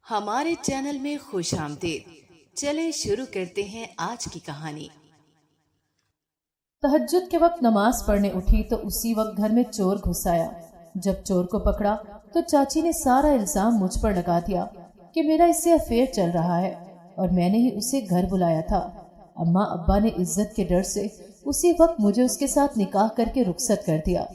हमारे चैनल में खुश आमदीद। चलें शुरू करते हैं आज की कहानी। तहज्जुद के वक्त नमाज पढ़ने उठी तो उसी वक्त घर में चोर घुस आया। जब चोर को पकड़ा तो चाची ने सारा इल्जाम मुझ पर लगा दिया कि मेरा इससे अफेयर चल रहा है और मैंने ही उसे घर बुलाया था। अम्मा अब्बा ने इज्जत के डर से उसी वक्त मुझे उसके साथ निकाह करके रुखसत कर दिया।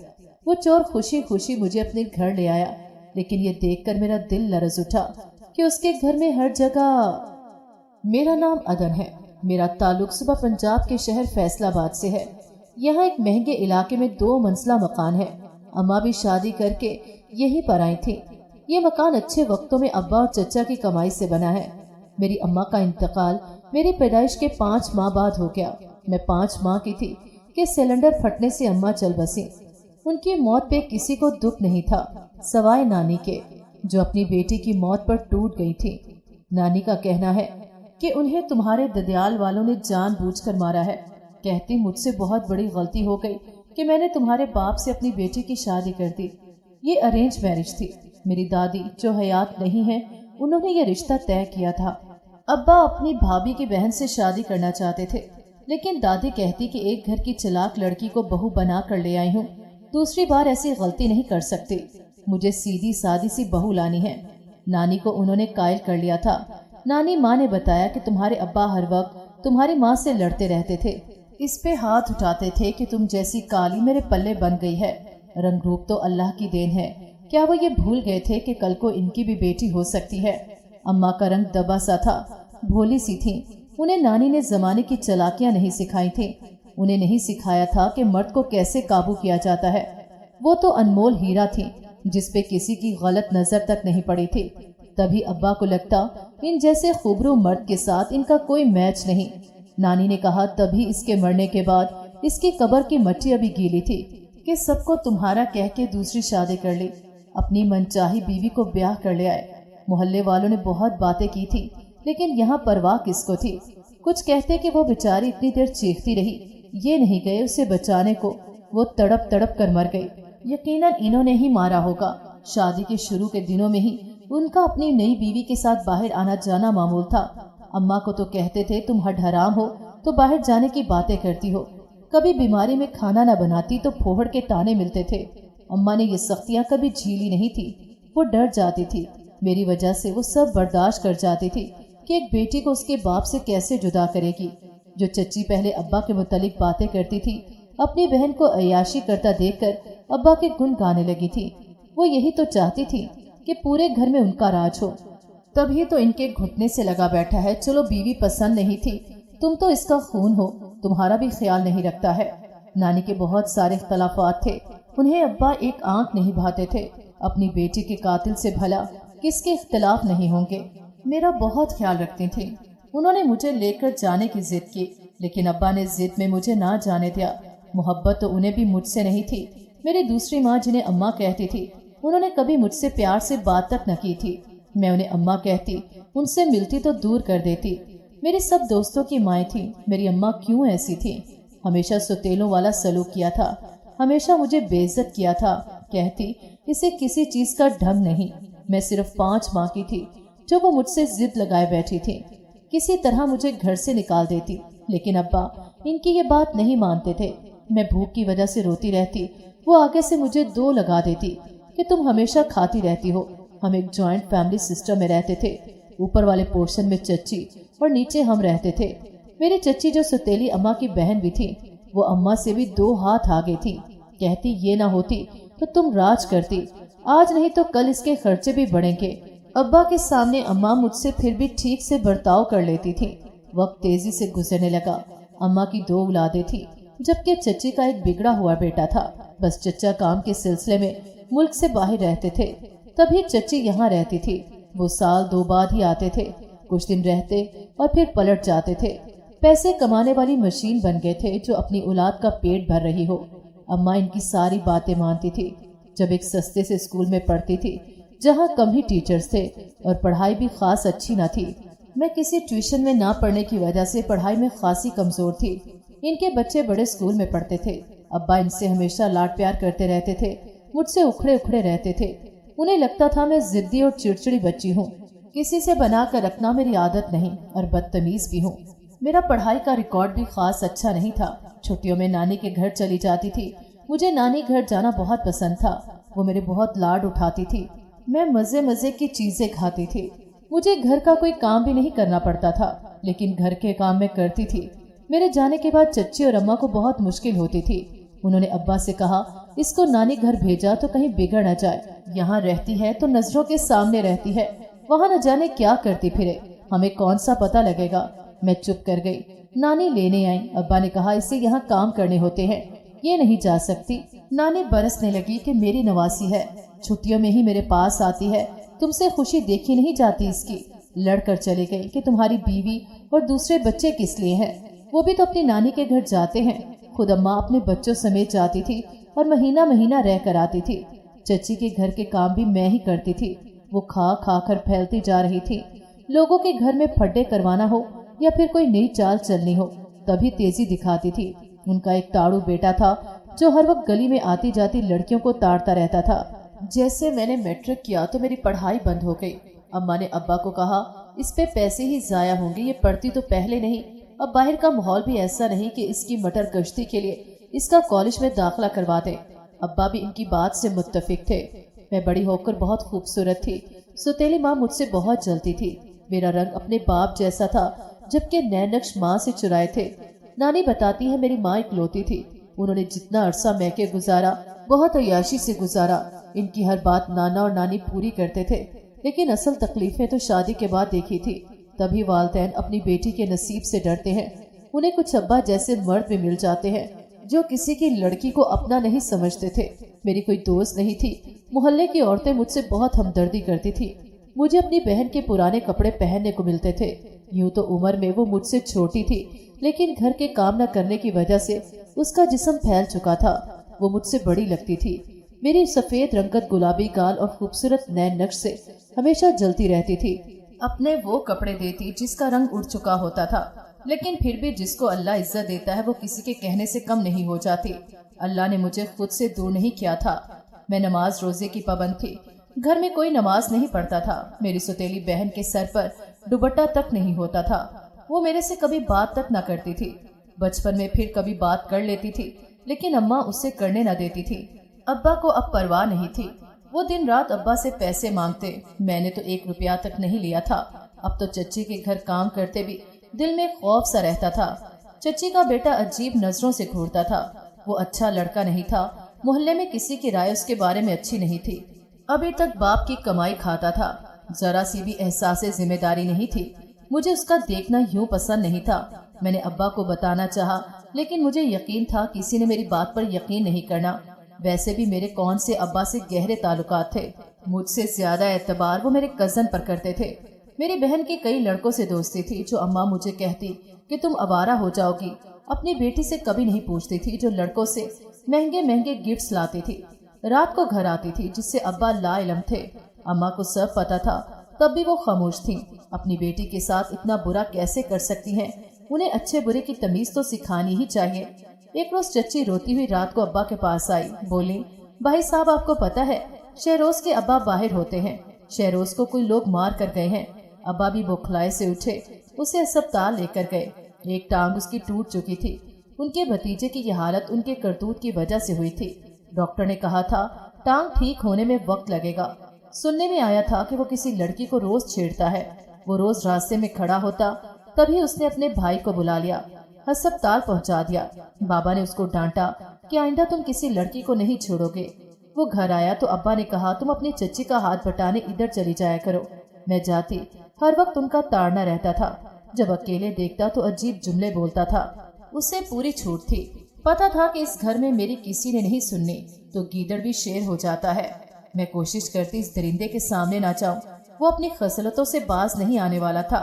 वो चोर खुशी खुशी मुझे अपने घर ले आया, लेकिन ये देखकर मेरा दिल लरज उठा कि उसके घर में हर जगह। मेरा नाम अदन है। मेरा ताल्लुक सुबह पंजाब के शहर फैसलाबाद से है। यहाँ एक महंगे इलाके में 2 मंजिला मकान है। अम्मा भी शादी करके यहीं पर आई थी। ये मकान अच्छे वक्तों में अब्बा और चचा की कमाई से बना है। मेरी अम्मा का इंतकाल मेरी पैदाइश के 5 माह बाद हो गया। मैं 5 माह की थी कि सिलेंडर फटने से अम्मा चल बसी। उनकी मौत पे किसी को दुख नहीं था सवाए नानी के, जो अपनी बेटी की मौत पर टूट गई थी। नानी का कहना है कि उन्हें तुम्हारे ददियाल वालों ने जानबूझकर मारा है। कहती मुझसे बहुत बड़ी गलती हो गई कि मैंने तुम्हारे बाप से अपनी बेटी की शादी कर दी। ये अरेंज मैरिज थी। मेरी दादी जो हयात नहीं है, उन्होंने ये रिश्ता तय किया था। अब्बा अपनी भाभी की बहन से शादी करना चाहते थे, लेकिन दादी कहती कि एक घर की चालाक लड़की को बहू बना कर ले आई हूँ, दूसरी बार ऐसी गलती नहीं कर सकती। मुझे सीधी सादी सी बहू लानी है। नानी को उन्होंने कायल कर लिया था। नानी माँ ने बताया कि तुम्हारे अब्बा हर वक्त तुम्हारी माँ से लड़ते रहते थे, इस पे हाथ उठाते थे कि तुम जैसी काली मेरे पल्ले बन गई है। रंग रूप तो अल्लाह की देन है, क्या वो ये भूल गए थे कि कल को इनकी भी बेटी हो सकती है। अम्मा का रंग दबा सा था, भोली सी थी। उन्हें नानी ने जमाने की चालाकियां नहीं सिखाई थी। उन्हें नहीं सिखाया था कि मर्द को कैसे काबू किया जाता है। वो तो अनमोल हीरा थी जिसपे किसी की गलत नजर तक नहीं पड़ी थी। तभी अब्बा को लगता इन जैसे खूबरू मर्द के साथ इनका कोई मैच नहीं। नानी ने कहा तभी इसके मरने के बाद इसकी कब्र की मट्टी अभी गीली थी कि सबको तुम्हारा कह के दूसरी शादी कर ली, अपनी मनचाही बीवी को ब्याह कर ले आए। मोहल्ले वालों ने बहुत बातें की थी, लेकिन यहाँ परवाह किसको थी। कुछ कहते कि वो बेचारी इतनी देर चीखती रही, ये नहीं गए उसे बचाने को, वो तड़प तड़प कर मर गई। यकीनन इन्होंने ही मारा होगा। शादी के शुरू के दिनों में ही उनका अपनी नई बीवी के साथ बाहर आना जाना मामूल था। अम्मा को तो कहते थे तुम हड हराम हो तो बाहर जाने की बातें करती हो। कभी बीमारी में खाना न बनाती तो फोहड़ के ताने मिलते थे। अम्मा ने ये सख्तियां कभी झीली नहीं थी। वो डर जाती थी। मेरी वजह से वो सब बर्दाश्त कर जाती थी कि एक बेटी को उसके बाप से कैसे जुदा करेगी। जो चच्ची पहले अब्बा के मुतालिक बातें करती थी, अपनी बहन को अय्याशी करता देखकर अब्बा के गुण गाने लगी थी। वो यही तो चाहती थी कि पूरे घर में उनका राज हो। तभी तो इनके घुटने से लगा बैठा है। चलो बीवी पसंद नहीं थी, तुम तो इसका खून हो, तुम्हारा भी ख्याल नहीं रखता है। नानी के बहुत सारे इख्तलाफात थे। उन्हें अब्बा एक आंख नहीं भाते थे। अपनी बेटी के कातिल से भला किसके इख्तलाफ नहीं होंगे। मेरा बहुत ख्याल रखती थी। उन्होंने मुझे लेकर जाने की जिद की, लेकिन अब्बा ने जिद में मुझे ना जाने दिया। मोहब्बत तो उन्हें भी मुझसे नहीं थी। मेरी दूसरी माँ जिन्हें अम्मा कहती थी, उन्होंने कभी मुझसे प्यार से बात तक न की थी। मैं उन्हें अम्मा कहती, उनसे मिलती तो दूर कर देती। मेरे सब दोस्तों की माएँ थी। मेरी अम्मा क्यों ऐसी थी? हमेशा सुतेलों वाला सलूक किया था, हमेशा मुझे बेइज्जत किया था। कहती इसे किसी चीज का ढंग नहीं। मैं सिर्फ 5 माह की थी जब वो मुझसे जिद लगाए बैठी थी। किसी तरह मुझे घर से निकाल देती, लेकिन अब्बा इनकी ये बात नहीं मानते थे। मैं भूख की वजह से रोती रहती। वो आगे से मुझे 2 लगा देती कि तुम हमेशा खाती रहती हो। हम एक जॉइंट फैमिली सिस्टम में रहते थे। ऊपर वाले पोर्शन में चच्ची और नीचे हम रहते थे। मेरी चच्ची जो सुतेली अम्मा की बहन भी थी, वो अम्मा से भी 2 हाथ आगे थी। कहती ये ना होती तो तुम राज करती, आज नहीं तो कल इसके खर्चे भी बढ़ेंगे। अब्बा के सामने अम्मा मुझसे फिर भी ठीक से बर्ताव कर लेती थी। वक्त तेजी से गुजरने लगा। अम्मा की 2 औलादें थी, जबकि चच्ची का एक बिगड़ा हुआ बेटा था। बस चच्चा काम के सिलसिले में मुल्क से बाहर रहते थे, तभी चच्ची यहाँ रहती थी। वो साल 2 बाद ही आते थे, कुछ दिन रहते और फिर पलट जाते थे। पैसे कमाने वाली मशीन बन गए थे जो अपनी औलाद का पेट भर रही हो। अम्मा इनकी सारी बातें मानती थी। जब एक सस्ते से स्कूल में पढ़ती थी जहाँ कम ही टीचर्स थे और पढ़ाई भी खास अच्छी न थी। मैं किसी ट्यूशन में ना पढ़ने की वजह से पढ़ाई में खासी कमजोर थी। इनके बच्चे बड़े स्कूल में पढ़ते थे। अब्बा इनसे हमेशा लाड प्यार करते रहते थे, मुझसे उखड़े उखड़े रहते थे। उन्हें लगता था मैं जिद्दी और चिड़चिड़ी बच्ची हूँ। किसी से बना कर रखना मेरी आदत नहीं और बदतमीज भी हूँ। मेरा पढ़ाई का रिकॉर्ड भी खास अच्छा नहीं था। छुट्टियों में नानी के घर चली जाती थी। मुझे नानी घर जाना बहुत पसंद था। वो मेरे बहुत लाड उठाती थी। मैं मजे मजे की चीजें खाती थी। मुझे घर का कोई काम भी नहीं करना पड़ता था, लेकिन घर के काम मैं करती थी। मेरे जाने के बाद चच्ची और अम्मा को बहुत मुश्किल होती थी। उन्होंने अब्बा से कहा, इसको नानी घर भेजा तो कहीं बिगड़ न जाए। यहाँ रहती है तो नजरों के सामने रहती है, वहाँ न जाने क्या करती फिरे, हमें कौन सा पता लगेगा। मैं चुप कर गई। नानी लेने आई। अब्बा ने कहा, इसे यहाँ काम करने होते हैं, ये नहीं जा सकती। नानी बरसने लगी कि मेरी नवासी है, छुट्टियों में ही मेरे पास आती है, तुमसे खुशी देखी नहीं जाती इसकी। लड़कर चले गई कि तुम्हारी बीवी और दूसरे बच्चे किस लिए हैं, वो भी तो अपनी नानी के घर जाते हैं। खुद अम्मा अपने बच्चों समेत जाती थी और महीना महीना रह कर आती थी। चच्ची के घर के काम भी मैं ही करती थी। वो खा खा कर फैलती जा रही थी। लोगों के घर में फड्डे करवाना हो या फिर कोई नई चाल चलनी हो तभी तेजी दिखाती थी। उनका एक ताड़ू बेटा था जो हर वक्त गली में आती जाती लड़कियों को ताड़ता रहता था। जैसे मैंने मैट्रिक किया तो मेरी पढ़ाई बंद हो गई। अम्मा ने अब्बा को कहा, इस पे पैसे ही जाया होंगे, ये पढ़ती तो पहले नहीं। अब बाहर का माहौल भी ऐसा नहीं कि इसकी मटर गश्ती के लिए इसका कॉलेज में दाखिला करवा दे। अब्बा भी इनकी बात से मुत्तफिक थे। मैं बड़ी होकर बहुत खूबसूरत थी। सुतेली माँ मुझसे बहुत जलती थी। मेरा रंग अपने बाप जैसा था, जबकि नैन नक्श माँ से चुराए थे। नानी बताती है, मेरी माँ इकलौती थी। उन्होंने जितना अरसा मैके गुजारा बहुत अय्याशी से गुजारा। इनकी हर बात नाना और नानी पूरी करते थे, लेकिन असल तकलीफें तो शादी के बाद देखी थी। तभी वालदैन अपनी बेटी के नसीब से डरते हैं। उन्हें कुछ अब्बा जैसे मर्द भी मिल जाते हैं जो किसी की लड़की को अपना नहीं समझते थे। मेरी कोई दोस्त नहीं थी। मोहल्ले की औरतें मुझसे बहुत हमदर्दी करती थी। मुझे अपनी बहन के पुराने कपड़े पहनने को मिलते थे। यूं तो उम्र में वो मुझसे छोटी थी, लेकिन घर के काम न करने की वजह से उसका जिस्म फैल चुका था। वो मुझसे बड़ी लगती थी। मेरी सफेद रंगत गुलाबी गाल और खूबसूरत नैन नक्श से हमेशा जलती रहती थी। अपने वो कपड़े देती जिसका रंग उड़ चुका होता था, लेकिन फिर भी जिसको अल्लाह इज्जत देता है वो किसी के कहने से कम नहीं हो जाती। अल्लाह ने मुझे खुद से दूर नहीं किया था। मैं नमाज रोजे की पाबंद थी। घर में कोई नमाज नहीं पढ़ता था। मेरी सुतेली बहन के सर पर दुपट्टा तक नहीं होता था। वो मेरे से कभी बात तक न करती थी। बचपन में फिर कभी बात कर लेती थी, लेकिन अम्मा उससे करने न देती थी। अब्बा को अब परवाह नहीं थी। वो दिन रात अब्बा से पैसे मांगते। मैंने तो 1 रुपया तक नहीं लिया था। अब तो चच्ची के घर काम करते भी दिल में खौफ सा रहता था। चच्ची का बेटा अजीब नजरों से घूरता था। वो अच्छा लड़का नहीं था। मोहल्ले में किसी की राय उसके बारे में अच्छी नहीं थी। अभी तक बाप की कमाई खाता था। जरा सी भी एहसास जिम्मेदारी नहीं थी। मुझे उसका देखना यूं पसंद नहीं था। मैंने अब्बा को बताना चाहा, लेकिन मुझे यकीन था किसी ने मेरी बात पर यकीन नहीं करना। वैसे भी मेरे कौन से अब्बा से गहरे ताल्लुकात थे। मुझसे ज्यादा एतबार वो मेरे कजन पर करते थे। मेरी बहन की कई लड़कों से दोस्ती थी जो अम्मा मुझे कहती कि तुम आवारा हो जाओगी। अपनी बेटी से कभी नहीं पूछती थी, जो लड़कों से महंगे महंगे गिफ्ट्स लाती थी। रात को घर आती थी, जिससे अब्बा लाइलम थे। अम्मा को सब पता था, तब भी वो खामोश थी। अपनी बेटी के साथ इतना बुरा कैसे कर सकती हैं? उन्हें अच्छे बुरे की तमीज तो सिखानी ही चाहिए। एक रोज चच्ची रोती हुई रात को अब्बा के पास आई। बोली, भाई साहब, आपको पता है शहरोज के अब्बा बाहर होते हैं। शहरोज को कोई लोग मार कर गए हैं। अब्बा भी बौखलाए से उठे, उसे अस्पताल लेकर गए। एक टांग उसकी टूट चुकी थी। उनके भतीजे की यह हालत उनके करतूत की वजह से हुई थी। डॉक्टर ने कहा था टांग ठीक होने में वक्त लगेगा। सुनने में आया था कि वो किसी लड़की को रोज छेड़ता है। वो रोज रास्ते में खड़ा होता, तभी उसने अपने भाई को बुला लिया, अस्पताल पहुंचा दिया। बाबा ने उसको डांटा कि आइंदा तुम किसी लड़की को नहीं छोड़ोगे। वो घर आया तो अब्बा ने कहा, तुम अपनी चच्ची का हाथ बटाने इधर चली जाया करो। मैं जाती, हर वक्त उनका ताड़ना रहता था। जब अकेले देखता तो अजीब जुमले बोलता था। उससे पूरी छूट थी। पता था कि इस घर में मेरी किसी ने नहीं सुननी तो गीदड़ भी शेर हो जाता है। मैं कोशिश करती इस दरिंदे के सामने ना जाऊं। वो अपनी खसलतों से बाज नहीं आने वाला था।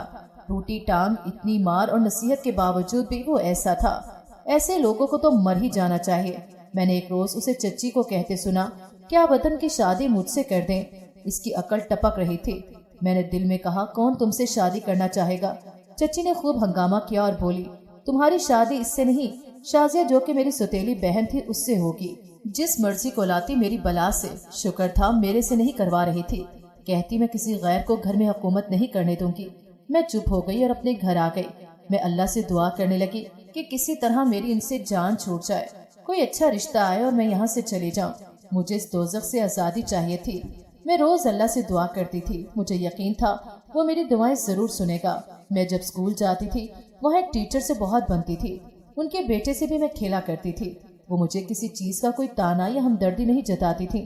टूटी टांग, इतनी मार और नसीहत के बावजूद भी वो ऐसा था। ऐसे लोगों को तो मर ही जाना चाहिए। मैंने एक रोज उसे चच्ची को कहते सुना, क्या वतन की शादी मुझसे कर दें? इसकी अकल टपक रही थी। मैंने दिल में कहा, कौन तुमसे शादी करना चाहेगा? चच्ची ने खूब हंगामा किया और बोली, तुम्हारी शादी इससे नहीं, शाजिया जो कि मेरी सौतेली बहन थी उससे होगी। जिस मर्जी को लाती मेरी बला से। शुक्र था मेरे से नहीं करवा रही थी। कहती मैं किसी गैर को घर में हुकूमत नहीं करने दूंगी। मैं चुप हो गई और अपने घर आ गई। मैं अल्लाह से दुआ करने लगी कि किसी तरह मेरी इनसे जान छूट जाए, कोई अच्छा रिश्ता आए और मैं यहाँ से चली जाऊँ। मुझे इस दोज़ख से आज़ादी चाहिए थी। मैं रोज अल्लाह से दुआ करती थी। मुझे यकीन था वो मेरी दुआएं जरूर सुनेगा। मैं जब स्कूल जाती थी वहाँ एक टीचर से बहुत बनती थी। उनके बेटे से भी मैं खेला करती थी। वो मुझे किसी चीज का कोई ताना या हमदर्दी नहीं जताती थी,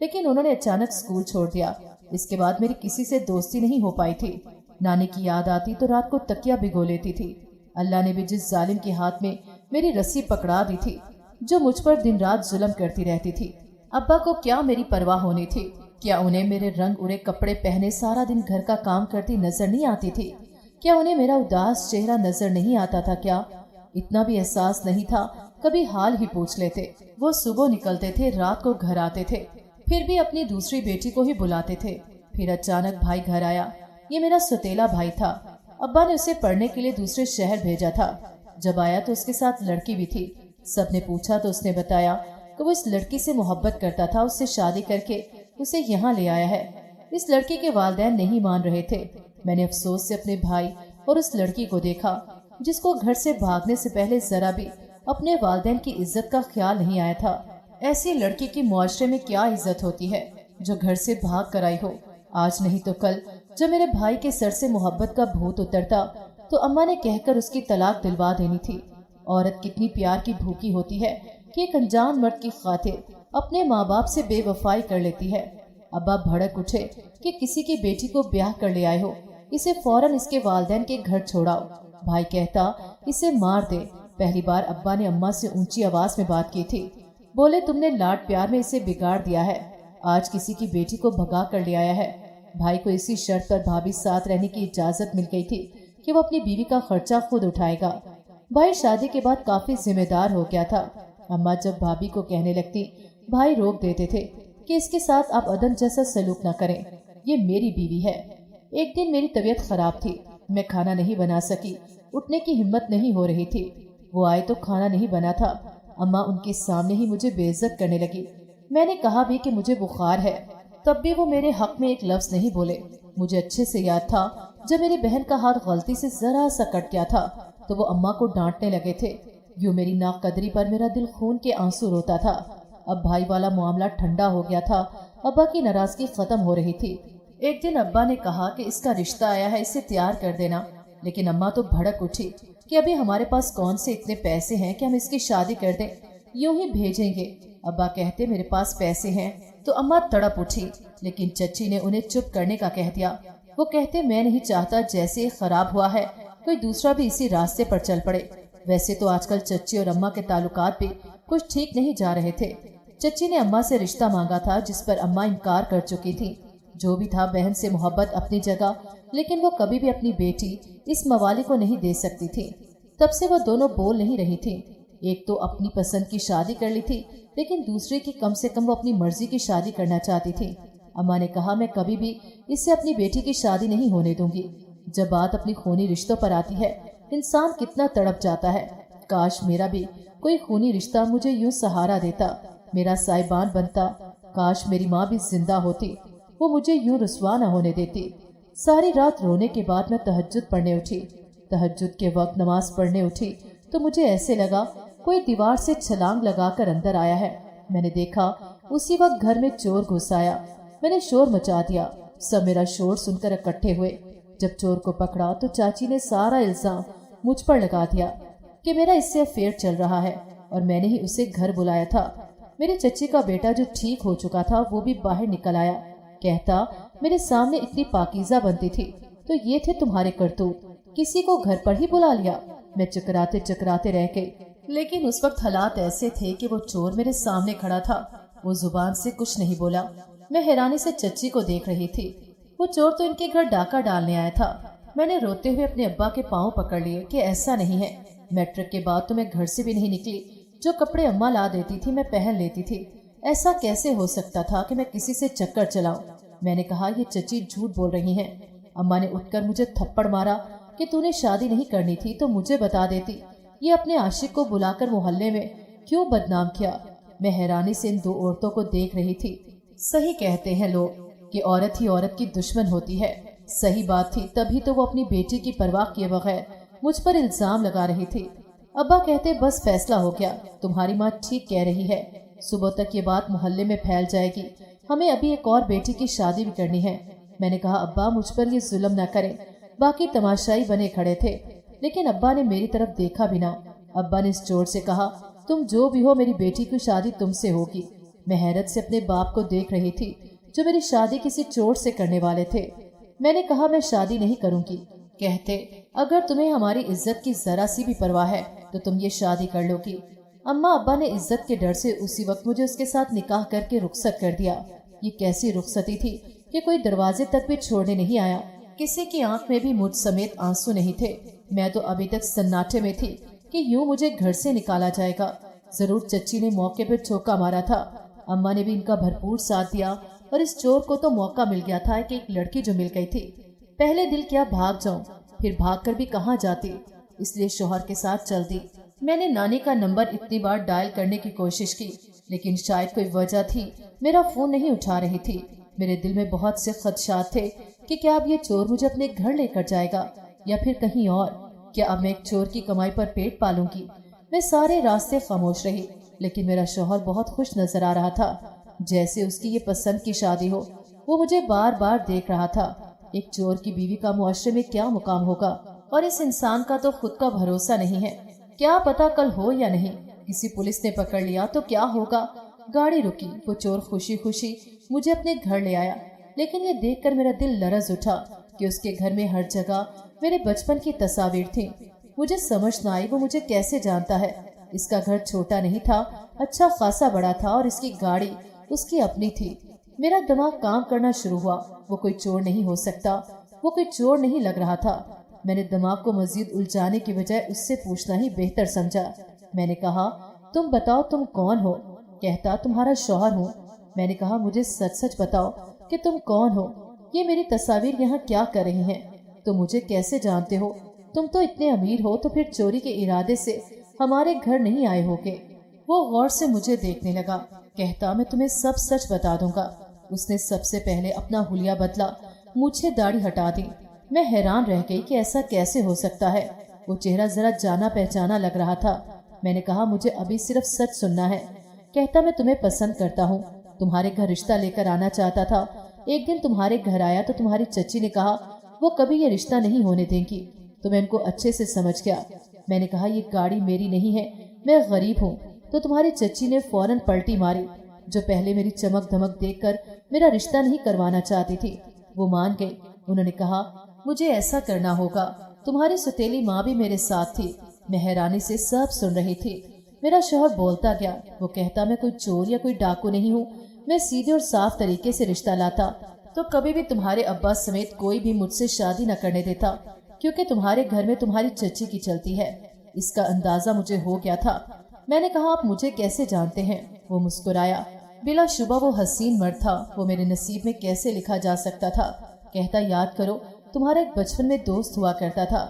लेकिन उन्होंने अचानक स्कूल छोड़ दिया। इसके बाद मेरी किसी से दोस्ती नहीं हो पाई थी। नानी की याद आती तो रात को तकिया भिगो लेती थी। अल्लाह ने भी जिस जालिम के हाथ में मेरी रस्सी पकड़ा दी थी, जो मुझ पर दिन रात जुल्म करती रहती थी। अब्बा को क्या मेरी परवाह होनी थी? क्या उन्हें मेरे रंग उड़े कपड़े पहने सारा दिन घर का काम करती नजर नहीं आती थी? क्या उन्हें मेरा उदास चेहरा नजर नहीं आता था? क्या इतना भी एहसास नहीं था? कभी हाल ही पूछ लेते। वो सुबह निकलते थे, रात को घर आते थे, फिर भी अपनी दूसरी बेटी को ही बुलाते थे। फिर अचानक भाई घर आया। ये मेरा सौतेला भाई था। अब्बा ने उसे पढ़ने के लिए दूसरे शहर भेजा था। जब आया तो उसके साथ लड़की भी थी। सबने पूछा तो उसने बताया कि वो इस लड़की से मोहब्बत करता था, उससे शादी करके उसे यहाँ ले आया है। इस लड़की के वालिदैन नहीं मान रहे थे। मैंने अफसोस से अपने भाई और उस लड़की को देखा, जिसको घर से भागने से पहले जरा भी अपने वालिदैन की इज्जत का ख्याल नहीं आया था। ऐसी लड़की की मुआशरे में क्या इज्जत होती है जो घर से भाग कर आई हो? आज नहीं तो कल जब मेरे भाई के सर से मोहब्बत का भूत उतरता तो अम्मा ने कहकर उसकी तलाक दिलवा देनी थी। औरत कितनी प्यार की भूखी होती है कि एक अनजान मर्द की खातिर अपने माँ बाप से बेवफाई कर लेती है। अब्बा भड़क उठे कि किसी की बेटी को ब्याह कर ले आए हो, इसे फौरन इसके वालिदैन के घर छोड़ाओ। भाई कहता इसे मार दे। पहली बार अब्बा ने अम्मा से ऊंची आवाज में बात की थी। बोले तुमने लाड प्यार में इसे बिगाड़ दिया है, आज किसी की बेटी को भगा कर ले आया है। भाई को इसी शर्त पर भाभी साथ रहने की इजाजत मिल गई थी कि वो अपनी बीवी का खर्चा खुद उठाएगा। भाई शादी के बाद काफी जिम्मेदार हो गया था। अम्मा जब भाभी को कहने लगती, भाई रोक देते थे कि इसके साथ आप अदन जैसा सलूक न करें, ये मेरी बीवी है। एक दिन मेरी तबीयत खराब थी, मैं खाना नहीं बना सकी, उठने की हिम्मत नहीं हो रही थी। वो आए तो खाना नहीं बना था। अम्मा उनके सामने ही मुझे बेइज्जत करने लगी। मैंने कहा भी कि मुझे बुखार है, तब भी वो मेरे हक में एक लफ्ज नहीं बोले। मुझे अच्छे से याद था जब मेरी बहन का हाथ गलती से जरा सा कट गया था तो वो अम्मा को डांटने लगे थे। यूं मेरी नाकदरी पर मेरा दिल खून के आंसू रोता था। अब भाई वाला मामला ठंडा हो गया था। अब्बा की नाराजगी खत्म हो रही थी। एक दिन अब्बा ने कहा कि इसका रिश्ता आया है, इसे तैयार कर देना। लेकिन अम्मा तो भड़क उठी कि अभी हमारे पास कौन से इतने पैसे हैं कि हम इसकी शादी कर दें, यूं ही भेजेंगे। अब्बा कहते मेरे पास पैसे हैं तो अम्मा तड़प उठी, लेकिन चच्ची ने उन्हें चुप करने का कह दिया। वो कहते मैं नहीं चाहता जैसे ये खराब हुआ है कोई दूसरा भी इसी रास्ते पर चल पड़े। वैसे तो आजकल चच्ची और अम्मा के ताल्लुकात भी कुछ ठीक नहीं जा रहे थे। चच्ची ने अम्मा से रिश्ता मांगा था, जिस पर अम्मा इनकार कर चुकी थी। जो भी था, बहन से मोहब्बत अपनी जगह, लेकिन वो कभी भी अपनी बेटी इस मवाली को नहीं दे सकती थी। तब से वो दोनों बोल नहीं रही थी। एक तो अपनी पसंद की शादी कर ली थी, लेकिन दूसरी की कम से कम वो अपनी मर्जी की शादी करना चाहती थी। अम्मा ने कहा मैं कभी भी इससे अपनी बेटी की शादी नहीं होने दूंगी। जब बात अपनी खूनी रिश्तों पर आती है, इंसान कितना तड़प जाता है। काश मेरा भी कोई खूनी रिश्ता मुझे यूं सहारा देता, मेरा साहिबान बनता। काश मेरी माँ भी जिंदा होती, वो मुझे यूं रुसवा न होने देती। सारी रात रोने के बाद मैं तहज्जुद पढ़ने उठी। तहज्जुद के वक्त नमाज पढ़ने उठी तो मुझे ऐसे लगा कोई दीवार से छलांग लगाकर अंदर आया है। मैंने देखा उसी वक्त घर में चोर घुस आया। मैंने शोर मचा दिया। सब मेरा शोर सुनकर इकट्ठे हुए। जब चोर को पकड़ा तो चाची ने सारा इल्जाम मुझ पर लगा दिया कि मेरा इससे अफेयर चल रहा है और मैंने ही उसे घर बुलाया था। मेरी चच्ची का बेटा जो ठीक हो चुका था वो भी बाहर निकल आया। कहता मेरे सामने इतनी पाकीज़ा बनती थी तो ये थे तुम्हारे करतूत, किसी को घर पर ही बुला लिया। मैं चकराते चकराते रह गई, लेकिन उस वक्त हालात ऐसे थे कि वो चोर मेरे सामने खड़ा था। वो जुबान से कुछ नहीं बोला। मैं हैरानी से चच्ची को देख रही थी। वो चोर तो इनके घर डाका डालने आया था। मैंने रोते हुए अपने अब्बा के पाँव पकड़ लिए कि ऐसा नहीं है। मैट्रिक के बाद तो मैं घर से भी नहीं निकली। जो कपड़े अम्मा ला देती थी मैं पहन लेती थी। ऐसा कैसे हो सकता था कि मैं किसी से चक्कर चलाऊं? मैंने कहा ये चच्ची झूठ बोल रही हैं। अम्मा ने उठकर मुझे थप्पड़ मारा कि तूने शादी नहीं करनी थी तो मुझे बता देती। ये अपने आशिक को बुलाकर मोहल्ले में क्यों बदनाम किया? मैं हैरानी से इन दो औरतों को देख रही थी। सही कहते हैं लोग, कि औरत ही औरत की दुश्मन होती है। सही बात थी, तभी तो वो अपनी बेटी की परवाह किए बगैर मुझ पर इल्जाम लगा रही थी। अब्बा कहते बस फैसला हो गया, तुम्हारी माँ ठीक कह रही है, सुबह तक ये बात मोहल्ले में फैल जाएगी, हमें अभी एक और बेटी की शादी भी करनी है। मैंने कहा अब्बा मुझ पर ये जुल्म न करें। बाकी तमाशाई बने खड़े थे, लेकिन अब्बा ने मेरी तरफ देखा भी ना। अब्बा ने इस जोर से कहा तुम जो भी हो मेरी बेटी की शादी तुमसे होगी। मैं हैरत से अपने बाप को देख रही थी जो मेरी शादी किसी चोर से करने वाले थे। मैंने कहा मैं शादी नहीं करूंगी। कहते अगर तुम्हें हमारी इज्जत की जरा सी भी परवाह है तो तुम ये शादी कर लोगी। अम्मा अब्बा ने इज्जत के डर से उसी वक्त मुझे उसके साथ निकाह करके रुखसत कर दिया। ये कैसी रुखसती थी कि कोई दरवाजे तक भी छोड़ने नहीं आया। किसी की आंख में भी मुझ समेत आंसू नहीं थे। मैं तो अभी तक सन्नाटे में थी कि यूं मुझे घर से निकाला जाएगा। जरूर चच्ची ने मौके पर चौका मारा था। अम्मा ने भी इनका भरपूर साथ दिया और इस चोर को तो मौका मिल गया था कि एक लड़की जो मिल गई थी। पहले दिल क्या भाग जाऊं, फिर भागकर भी कहाँ जाती, इसलिए शौहर के साथ चल दी। मैंने नानी का नंबर इतनी बार डायल करने की कोशिश की, लेकिन शायद कोई वजह थी, मेरा फोन नहीं उठा रही थी। मेरे दिल में बहुत से खदशात थे कि क्या अब ये चोर मुझे अपने घर लेकर जाएगा या फिर कहीं और। क्या अब मैं एक चोर की कमाई पर पेट पालूंगी। मैं सारे रास्ते खामोश रही, लेकिन मेरा शौहर बहुत खुश नजर आ रहा था, जैसे उसकी ये पसंद की शादी हो। वो मुझे बार बार देख रहा था। एक चोर की बीवी का मुआशरे में क्या मुकाम होगा, और इस इंसान का तो खुद का भरोसा नहीं है, क्या पता कल हो या नहीं। किसी पुलिस ने पकड़ लिया तो क्या होगा। गाड़ी रुकी, वो चोर खुशी खुशी मुझे अपने घर ले आया, लेकिन ये देखकर मेरा दिल लरज उठा कि उसके घर में हर जगह मेरे बचपन की तस्वीर थी। मुझे समझ न आई वो मुझे कैसे जानता है। इसका घर छोटा नहीं था, अच्छा खासा बड़ा था, और इसकी गाड़ी उसकी अपनी थी। मेरा दिमाग काम करना शुरू हुआ। वो कोई चोर नहीं हो सकता, वो कोई चोर नहीं लग रहा था। मैंने दिमाग को मजीद उलझाने की बजाय उससे पूछना ही बेहतर समझा। मैंने कहा तुम बताओ तुम कौन हो। कहता तुम्हारा शौहर हूँ। मैंने कहा मुझे सच सच बताओ कि तुम कौन हो। ये मेरी तस्वीर यहाँ क्या कर रही हैं? तुम मुझे कैसे जानते हो? तुम तो इतने अमीर हो तो फिर चोरी के इरादे से हमारे घर नहीं आए होगे। वो गौर से मुझे देखने लगा। कहता मैं तुम्हें सब सच बता दूंगा। उसने सबसे पहले अपना हुलिया बदला, मुझे दाढ़ी हटा दी। मैं हैरान रह गई कि ऐसा कैसे हो सकता है। वो चेहरा जरा जाना पहचाना लग रहा था। मैंने कहा मुझे अभी सिर्फ सच सुनना है। कहता मैं तुम्हें पसंद करता हूँ, तुम्हारे घर रिश्ता लेकर आना चाहता था। एक दिन तुम्हारे घर आया तो तुम्हारी चच्ची ने कहा वो कभी ये रिश्ता नहीं होने देंगी, तो मैं उनको अच्छे से समझ गया। मैंने कहा ये गाड़ी मेरी नहीं है, मैं गरीब हूँ। तो तुम्हारी चच्ची ने फौरन पलटी मारी। जो पहले मेरी चमक धमक देखकर मेरा रिश्ता नहीं करवाना चाहती थी, वो मान गई। उन्होंने कहा मुझे ऐसा करना होगा। तुम्हारी सुतेली माँ भी मेरे साथ थी। मैं हैरानी से सब सुन रही थी। मेरा शौहर बोलता गया। वो कहता मैं कोई चोर या कोई डाकू नहीं हूँ। मैं सीधे और साफ तरीके से रिश्ता लाता तो कभी भी तुम्हारे अब्बा समेत कोई भी मुझसे शादी न करने देता, क्योंकि तुम्हारे घर में तुम्हारी चच्ची की चलती है। इसका अंदाजा मुझे हो गया था। मैंने कहा आप मुझे कैसे जानते हैं? वो मुस्कुराया। बिला शुबा वो हसीन मर्द था, वो मेरे नसीब में कैसे लिखा जा सकता था। कहता याद करो तुम्हारा एक बचपन में दोस्त हुआ करता था।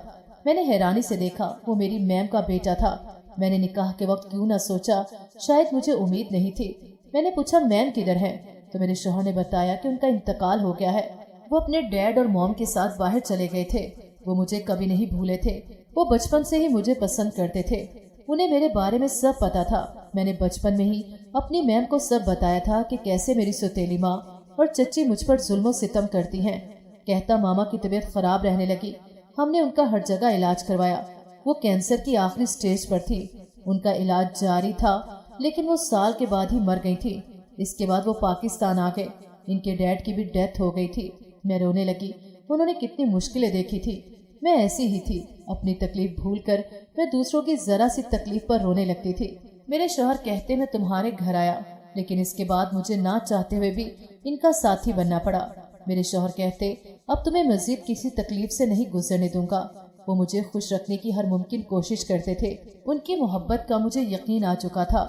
मैंने हैरानी से देखा, वो मेरी मैम का बेटा था। मैंने निकाह के वक्त क्यों न सोचा, शायद मुझे उम्मीद नहीं थी। मैंने पूछा मैम किधर हैं? तो मेरे शौहर ने बताया कि उनका इंतकाल हो गया है। वो अपने डैड और मॉम के साथ बाहर चले गए थे। वो मुझे कभी नहीं भूले थे। वो बचपन से ही मुझे पसंद करते थे। उन्हें मेरे बारे में सब पता था। मैंने बचपन में ही अपनी मैम को सब बताया था कि कैसे मेरी सौतेली माँ और चच्ची मुझ पर जुल्म सितम करती हैं। कहता मामा की तबीयत खराब रहने लगी। हमने उनका हर जगह इलाज करवाया। वो कैंसर की आखिरी स्टेज पर थी। उनका इलाज जारी था, लेकिन वो साल के बाद ही मर गई थी। इसके बाद वो पाकिस्तान आ गए। इनके डैड की भी डेथ हो गई थी। मैं रोने लगी। उन्होंने कितनी मुश्किलें देखी थी। मैं ऐसी ही थी, अपनी तकलीफ भूलकर मैं दूसरों की जरा सी तकलीफ पर रोने लगती थी। मेरे शौहर कहते मैं तुम्हारे घर आया, लेकिन इसके बाद मुझे ना चाहते हुए भी इनका साथी बनना पड़ा। मेरे शौहर कहते अब तुम्हें मजीद किसी तकलीफ से नहीं गुजरने दूंगा। वो मुझे खुश रखने की हर मुमकिन कोशिश करते थे। उनकी मोहब्बत का मुझे यकीन आ चुका था।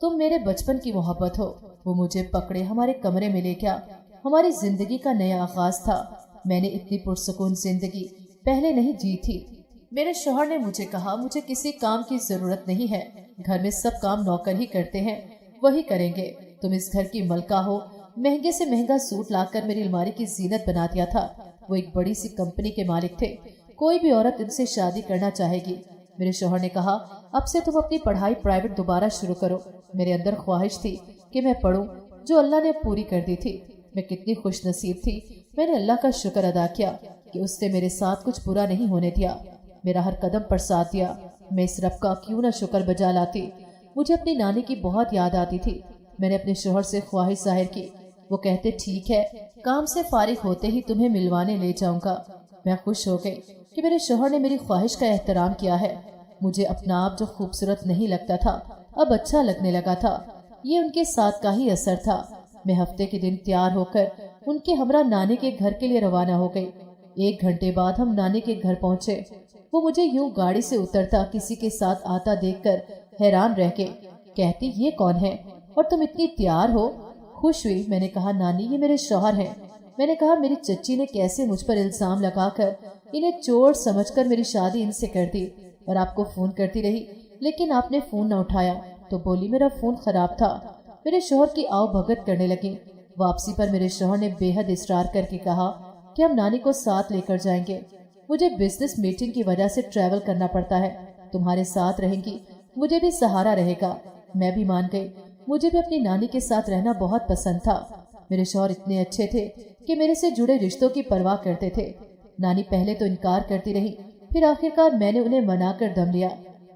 तुम मेरे बचपन की मोहब्बत हो। वो मुझे पकड़े हमारे कमरे में ले गया। हमारी जिंदगी का नया आगाज था। मैंने इतनी पुरसुकून जिंदगी पहले नहीं जी थी। मेरे शौहर ने मुझे कहा मुझे किसी काम की जरूरत नहीं है। घर में सब काम नौकर ही करते हैं, वही करेंगे। तुम इस घर की मलका हो, महंगे से महंगा सूट लाकर मेरी अलमारी की जीनत बना दिया था। वो एक बड़ी सी कंपनी के मालिक थे। कोई भी औरत इनसे शादी करना चाहेगी। मेरे शौहर ने कहा, अब से तुम अपनी पढ़ाई प्राइवेट दोबारा शुरू करो। मेरे अंदर ख्वाहिश थी कि मैं पढ़ूं, जो अल्लाह ने पूरी कर दी थी। मैं कितनी खुश नसीब थी। मैंने अल्लाह का शुक्र अदा किया कि उसने मेरे साथ कुछ बुरा नहीं होने दिया, मेरा हर कदम पर साथ दिया। मैं इस रब का क्यों न शुक्र बजा लाती। मुझे अपनी नानी की बहुत याद आती थी। मैंने अपने शौहर से ख्वाहिश जाहिर की। वो कहते, ठीक है, काम से फारिग होते ही तुम्हें मिलवाने ले जाऊंगा। मैं खुश हो गई कि मेरे शौहर ने मेरी ख्वाहिश का एहतराम किया है। मुझे अपना आप जो खूबसूरत नहीं लगता था, अब अच्छा लगने लगा था। ये उनके साथ का ही असर था। मैं हफ्ते के दिन तैयार होकर उनके हमरा नानी के घर के लिए रवाना हो गई। 1 घंटे बाद हम नानी के घर पहुंचे। वो मुझे यूं गाड़ी से उतरता किसी के साथ आता देखकर हैरान रह गए। कहती, ये कौन है और तुम इतनी तैयार हो? खुश हुई। मैंने कहा, नानी ये मेरे शौहर हैं। मैंने कहा, मेरी चच्ची ने कैसे मुझ पर इल्जाम लगाकर इन्हें चोर समझकर मेरी शादी इनसे कर दी और आपको फोन करती रही, लेकिन आपने फोन न उठाया। तो बोली, मेरा फोन खराब था। मेरे शौहर की आओ भगत करने लगी। वापसी पर मेरे शौहर ने बेहद इसरार करके कहा कि हम नानी को साथ लेकर जाएंगे। मुझे बिजनेस मीटिंग की वजह से ट्रैवल करना पड़ता है, तुम्हारे साथ रहेंगी, मुझे भी सहारा रहेगा। मैं भी मान गई। मुझे भी अपनी नानी के साथ रहना बहुत पसंद था। मेरे शौहर इतने अच्छे थे कि मेरे से जुड़े रिश्तों की परवाह करते थे। नानी पहले तो इनकार करती रही, फिर आखिरकार मैंने उन्हें मनाकर दम लिया।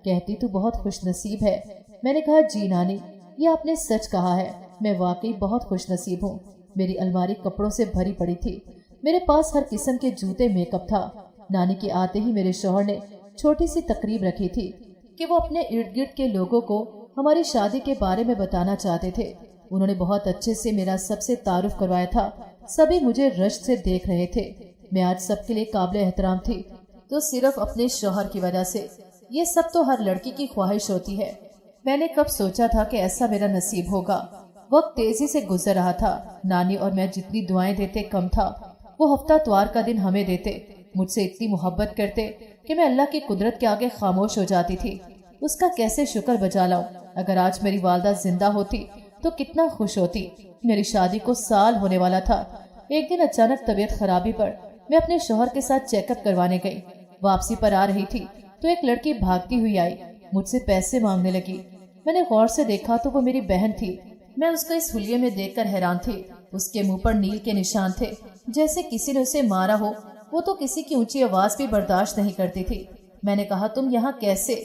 कहती, तू बहुत खुश नसीब है। मैंने कहा, जी नानी, ये आपने सच कहा है। मैं वाकई बहुत खुश नसीब हूँ। मेरी अलमारी कपड़ों से भरी पड़ी थी। मेरे पास हर किस्म के जूते, मेकअप था। नानी के आते ही मेरे शौहर ने छोटी सी तकरीब रखी थी कि वो अपने इर्द गिर्द के लोगों को हमारी शादी के बारे में बताना चाहते थे। उन्होंने बहुत अच्छे से मेरा सबसे तारुफ करवाया था। सभी मुझे रश्क से देख रहे थे। मैं आज सबके लिए काबिल एहतराम थी, तो सिर्फ अपने शौहर की वजह से। ये सब तो हर लड़की की ख्वाहिश होती है। मैंने कब सोचा था कि ऐसा मेरा नसीब होगा। वक्त तेजी से गुजर रहा था। नानी और मैं जितनी दुआएं देते कम था। वो हफ्ता त्वार का दिन हमें देते, मुझसे इतनी मोहब्बत करते कि मैं अल्लाह की कुदरत के आगे खामोश हो जाती थी। उसका कैसे शुक्र बजा लाऊं। अगर आज मेरी वालदा जिंदा होती तो कितना खुश होती। मेरी शादी को साल होने वाला था। एक दिन अचानक तबीयत खराबी पर मैं अपने शौहर के साथ चेकअप करवाने गई। वापसी पर आ रही थी तो एक लड़की भागती हुई आई, मुझसे पैसे मांगने लगी। मैंने गौर से देखा तो वो मेरी बहन थी। मैं उसको इस हुलिये में देखकर हैरान थी। उसके मुंह पर नील के निशान थे, जैसे किसी ने उसे मारा हो। वो तो किसी की ऊंची आवाज भी बर्दाश्त नहीं करती थी। मैंने कहा, तुम यहाँ कैसे?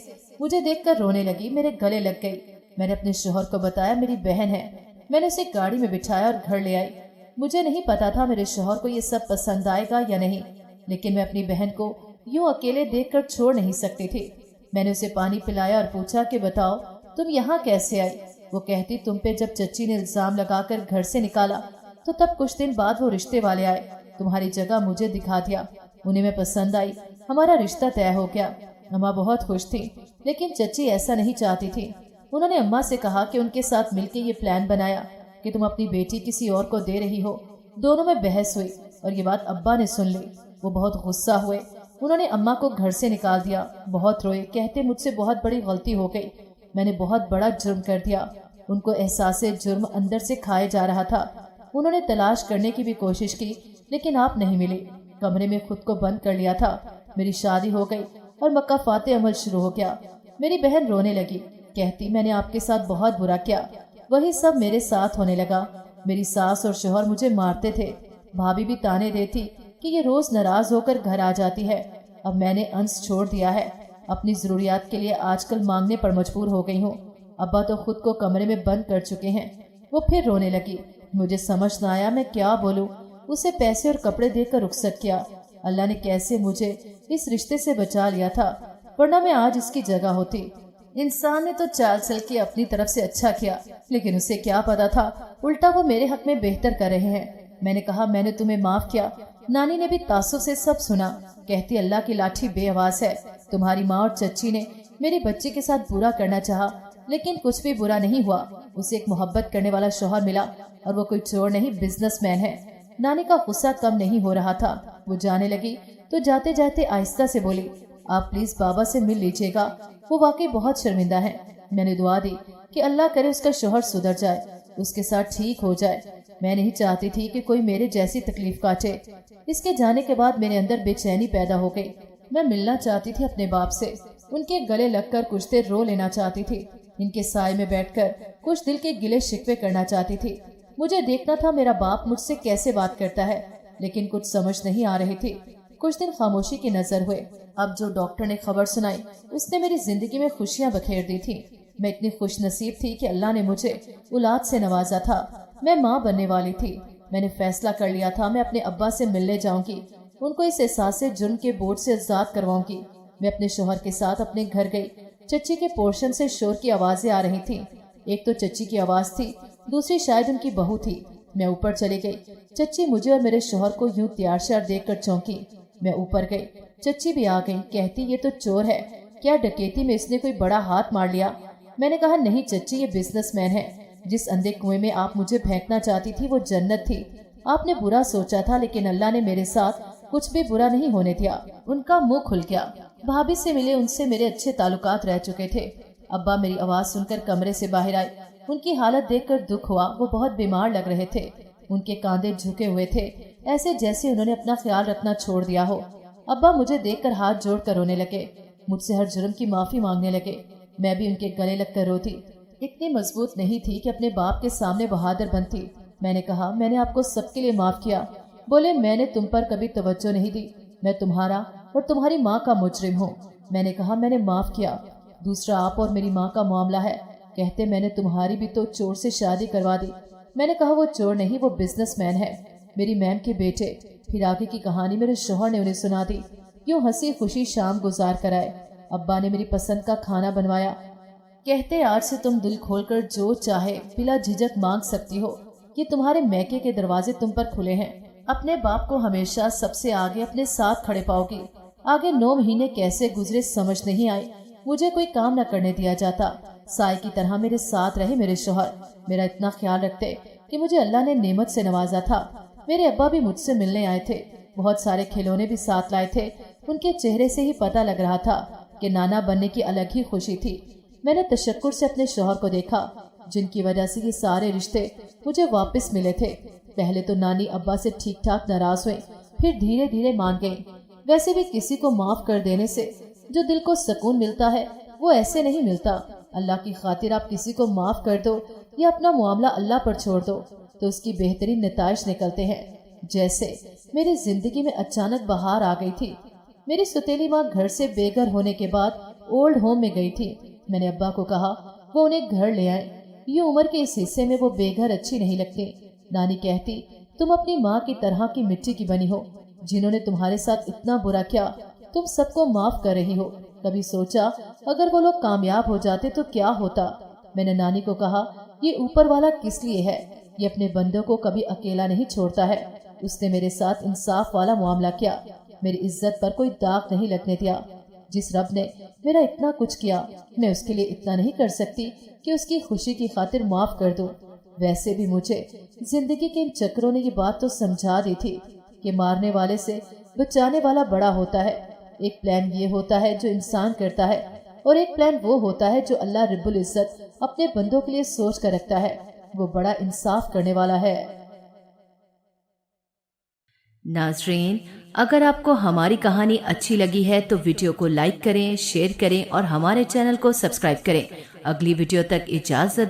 मुझे देखकर रोने लगी, मेरे गले लग गई। मैंने अपने शौहर को बताया, मेरी बहन है। मैंने उसे गाड़ी में बिठाया और घर ले आई। मुझे नहीं पता था मेरे शौहर को ये सब पसंद आएगा या नहीं, लेकिन मैं अपनी बहन को यूं अकेले देखकर छोड़ नहीं सकती थी। मैंने उसे पानी पिलाया और पूछा कि बताओ तुम यहाँ कैसे आई? वो कहती, तुम पे जब चच्ची ने इल्जाम लगाकर घर से निकाला तो तब कुछ दिन बाद वो रिश्ते वाले आए, तुम्हारी जगह मुझे दिखा दिया। उन्हें मैं पसंद आई, हमारा रिश्ता तय हो गया। अम्मा बहुत खुश थी, लेकिन चच्ची ऐसा नहीं चाहती थी। उन्होंने अम्मा से कहा कि उनके साथ मिलकर ये प्लान बनाया कि तुम अपनी बेटी किसी और को दे रही हो। दोनों में बहस हुई और ये बात अब्बा ने सुन ली। वो बहुत गुस्सा हुए। उन्होंने अम्मा को घर से निकाल दिया। बहुत रोए, कहते मुझसे बहुत बड़ी गलती हो गई, मैंने बहुत बड़ा जुर्म कर दिया। उनको एहसासे जुर्म अंदर से खाए जा रहा था। उन्होंने तलाश करने की भी कोशिश की, लेकिन आप नहीं मिले। कमरे में खुद को बंद कर लिया था। मेरी शादी हो गई और मकाफाते अमल शुरू हो गया। मेरी बहन रोने लगी, कहती मैंने आपके साथ बहुत बुरा किया। वही सब मेरे साथ होने लगा। मेरी सास और शौहर मुझे मारते थे। भाभी भी ताने देती कि ये रोज नाराज होकर घर आ जाती है। अब मैंने अंश छोड़ दिया है। अपनी जरूरियात के लिए आजकल मांगने पर मजबूर हो गई हूँ। अब्बा तो खुद को कमरे में बंद कर चुके हैं। वो फिर रोने लगी। मुझे समझ न आया मैं क्या बोलूं। उसे पैसे और कपड़े देकर रुखसत किया। अल्लाह ने कैसे मुझे इस रिश्ते से बचा लिया था, वरना मैं आज इसकी जगह होती। इंसान ने तो चाल चल के अपनी तरफ से अच्छा किया, लेकिन उसे क्या पता था उल्टा वो मेरे हक में बेहतर कर रहे हैं। मैंने कहा मैंने तुम्हें माफ किया। नानी ने भी तासुब से सब सुना। कहती अल्लाह की लाठी बेआवाज है। तुम्हारी माँ और चच्ची ने मेरी बच्ची के साथ बुरा करना चाहा, लेकिन कुछ भी बुरा नहीं हुआ। उसे एक मोहब्बत करने वाला शौहर मिला और वो कोई चोर नहीं, बिजनेसमैन है। नानी का गुस्सा कम नहीं हो रहा था। वो जाने लगी तो जाते जाते आहिस्ता से बोली, आप प्लीज बाबा से मिल लीजिएगा, वो वाकई बहुत शर्मिंदा है। मैंने दुआ दी कि अल्लाह करे उसका शौहर सुधर जाए, उसके साथ ठीक हो जाए। میں نہیں چاہتی تھی کہ کوئی میرے جیسی تکلیف کاٹے۔ اس کے جانے کے بعد میرے اندر بے چینی پیدا ہو گئی۔ میں ملنا چاہتی تھی اپنے باپ سے، ان کے گلے لگ کر کچھ دیر رو لینا چاہتی تھی، ان کے سائے میں بیٹھ کر کچھ دل کے گلے شکوے کرنا چاہتی تھی۔ مجھے دیکھنا تھا میرا باپ مجھ سے کیسے بات کرتا ہے، لیکن کچھ سمجھ نہیں آ رہی تھی۔ کچھ دن خاموشی کی نظر ہوئے۔ اب جو ڈاکٹر نے خبر سنائی اس نے میری زندگی میں خوشیاں بکھیر دی تھی۔ میں اتنی خوش نصیب تھی کہ اللہ نے مجھے اولاد سے نوازا تھا۔ میں ماں بننے والی تھی۔ میں نے فیصلہ کر لیا تھا میں اپنے ابا سے ملنے جاؤں گی، ان کو اس احساس سے جرم کے بوجھ سے آزاد کرواؤں گی۔ میں اپنے شوہر کے ساتھ اپنے گھر گئی۔ چچی کے پورشن سے شور کی آوازیں آ رہی تھیں۔ ایک تو چچی کی آواز تھی، دوسری شاید ان کی بہو تھی۔ میں اوپر چلی گئی۔ چچی مجھے اور میرے شوہر کو یوں تیار شیار دیکھ کر چونکی۔ میں اوپر گئی، چچی بھی آ گئی، کہتی یہ تو چور ہے، کیا ڈکیتی میں اس نے کوئی بڑا ہاتھ مار لیا؟ میں نے کہا نہیں چچی، یہ بزنس مین ہے۔ جس اندھے کنویں میں آپ مجھے پھینکنا چاہتی تھی وہ جنت تھی۔ آپ نے برا سوچا تھا لیکن اللہ نے میرے ساتھ کچھ بھی برا نہیں ہونے دیا۔ ان کا منہ کھل گیا۔ بھابھی سے ملے، ان سے میرے اچھے تعلقات رہ چکے تھے۔ ابا میری آواز سن کر کمرے سے باہر آئے۔ ان کی حالت دیکھ کر دکھ ہوا، وہ بہت بیمار لگ رہے تھے۔ ان کے کاندھے جھکے ہوئے تھے، ایسے جیسے انہوں نے اپنا خیال رکھنا چھوڑ دیا ہو۔ ابا مجھے دیکھ کر ہاتھ جوڑ کر رونے لگے، مجھ سے ہر جرم کی معافی مانگنے لگے۔ میں بھی ان کے گلے لگ کر روتی۔ اتنی مضبوط نہیں تھی کہ اپنے باپ کے سامنے بہادر بنتی۔ میں نے کہا میں نے آپ کو سب کے لیے معاف کیا۔ بولے میں نے تم پر کبھی توجہ نہیں دی، میں تمہارا اور تمہاری ماں کا مجرم ہوں۔ میں نے کہا میں نے معاف کیا، دوسرا آپ اور میری ماں کا معاملہ ہے۔ کہتے میں نے تمہاری بھی تو چور سے شادی کروا دی۔ میں نے کہا وہ چور نہیں، وہ بزنس مین ہے، میری میم کے بیٹے۔ پھر آگے کی کہانی میرے شوہر نے انہیں سنا دی۔ یوں ہنسی خوشی شام گزار کر آئے۔ ابا نے میری پسند کا کھانا بنوایا۔ کہتے آج سے تم دل کھول کر جو چاہے بلا جھجک مانگ سکتی ہو، یہ تمہارے میکے کے دروازے تم پر کھلے ہیں۔ اپنے باپ کو ہمیشہ سب سے آگے اپنے ساتھ کھڑے پاؤ گی۔ آگے 9 مہینے کیسے گزرے سمجھ نہیں آئی۔ مجھے کوئی کام نہ کرنے دیا جاتا، سائے کی طرح میرے ساتھ رہے میرے شوہر، میرا اتنا خیال رکھتے کہ مجھے اللہ نے نعمت سے نوازا تھا۔ میرے ابا بھی مجھ سے ملنے آئے تھے، بہت سارے کھلونے بھی ساتھ لائے تھے۔ ان کے چہرے سے ہی پتہ لگ رہا تھا کہ نانا بننے کی الگ ہی خوشی تھی۔ میں نے تشکر سے اپنے شوہر کو دیکھا، جن کی وجہ سے یہ سارے رشتے مجھے واپس ملے تھے۔ پہلے تو نانی ابا سے ٹھیک ٹھاک ناراض ہوئے، پھر دھیرے دھیرے مان گئیں۔ ویسے بھی کسی کو معاف کر دینے سے جو دل کو سکون ملتا ہے وہ ایسے نہیں ملتا۔ اللہ کی خاطر آپ کسی کو معاف کر دو یا اپنا معاملہ اللہ پر چھوڑ دو تو اس کی بہترین نتائج نکلتے ہیں۔ جیسے میری زندگی میں اچانک بہار آ گئی تھی۔ میری ستیلی ماں گھر سے بے گھر ہونے کے بعد اولڈ ہوم میں گئی تھی۔ میں نے ابا کو کہا وہ انہیں گھر لے آئے، یہ عمر کے اس حصے میں وہ بے گھر اچھی نہیں لگتی۔ نانی کہتی تم اپنی ماں کی طرح کی مٹی کی بنی ہو، جنہوں نے تمہارے ساتھ اتنا برا کیا تم سب کو معاف کر رہی ہو۔ کبھی سوچا اگر وہ لوگ کامیاب ہو جاتے تو کیا ہوتا؟ میں نے نانی کو کہا یہ اوپر والا کس لیے ہے، یہ اپنے بندوں کو کبھی اکیلا نہیں چھوڑتا ہے۔ اس نے میرے ساتھ انصاف والا معاملہ کیا، میری عزت پر کوئی داغ نہیں لگنے دیا۔ جس رب نے میرا اتنا کچھ کیا میں اس کے لیے اتنا نہیں کر سکتی کہ اس کی خوشی کی خاطر معاف کر دوں۔ ویسے بھی مجھے زندگی کے ان چکروں نے یہ بات تو سمجھا دی تھی کہ مارنے والے سے بچانے والا بڑا ہوتا ہے۔ ایک پلان یہ ہوتا ہے جو انسان کرتا ہے اور ایک پلان وہ ہوتا ہے جو اللہ رب العزت اپنے بندوں کے لیے سوچ کر رکھتا ہے، وہ بڑا انصاف کرنے والا ہے۔ ناظرین، اگر آپ کو ہماری کہانی اچھی لگی ہے تو ویڈیو کو لائک کریں، شیئر کریں اور ہمارے چینل کو سبسکرائب کریں۔ اگلی ویڈیو تک اجازت